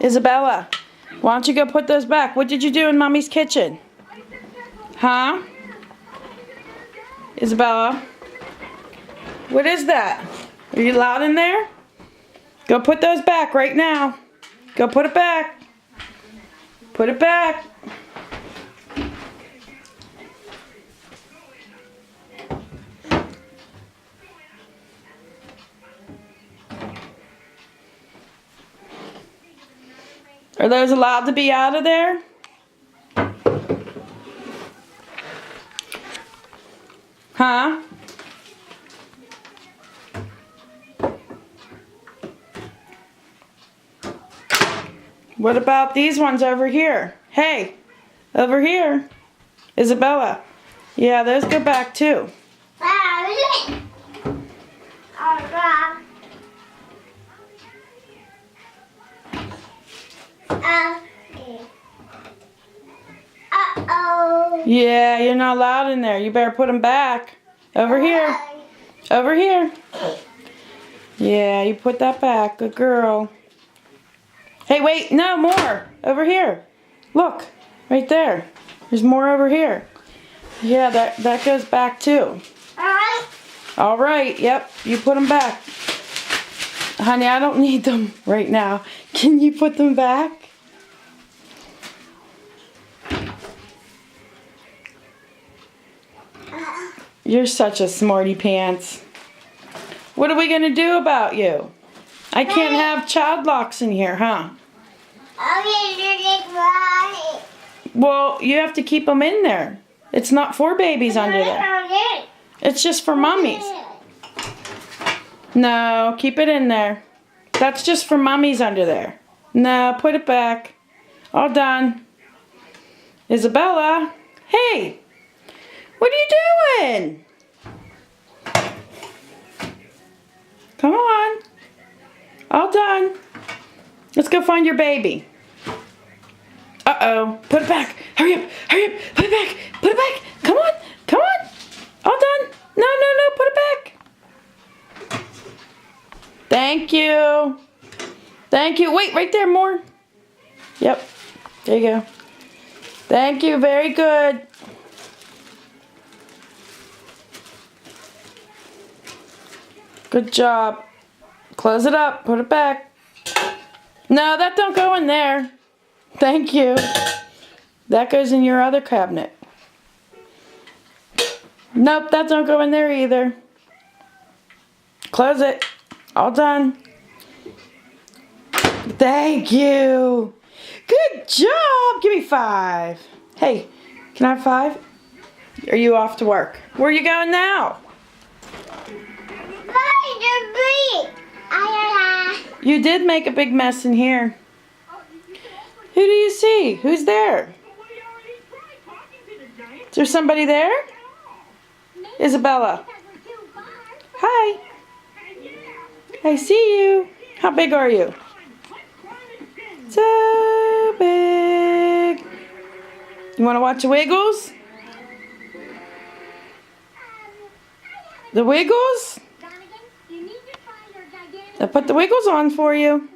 Isabella, why don't you go put those back? What did you do in Mommy's kitchen? Huh? Isabella? What is that? Are you loud in there? Go put those back right now. Go put it back. Put it back. Are those allowed to be out of there? Huh? What about these ones over here? Hey, over here. Isabella. Yeah, those go back too. Yeah, you're not allowed in there. You better put them back. Over here. Over here. Yeah, you put that back. Good girl. Hey, wait. No, more. Over here. Look. Right there. There's more over here. Yeah, that goes back too. All right. Yep. You put them back. Honey, I don't need them right now. Can you put them back? You're such a smarty pants. What are we going to do about you? I can't have child locks in here, huh? Well, you have to keep them in there. It's not for babies under there. It's just for mummies. No, keep it in there. That's just for mummies under there. No, put it back. All done. Isabella, hey, what are you doing? Come on. All done. Let's go find your baby. Uh-oh. Put it back. Hurry up. Hurry up. Put it back. Put it back. Come on. Come on. All done. No, no, no. Put it back. Thank you. Thank you. Wait, right there. More. Yep. There you go. Thank you. Very good. Good job. Close it up. Put it back. No, that don't go in there. Thank you. That goes in your other cabinet. Nope, that don't go in there either. Close it. All done. Thank you. Good job. Give me 5. Hey, can I have 5? Are you off to work? Where are you going now? You did make a big mess in here. Who do you see? Who's there? Is there somebody there? Isabella. Hi. I see you. How big are you? So big. You want to watch the Wiggles? The Wiggles? I put the Wiggles on for you.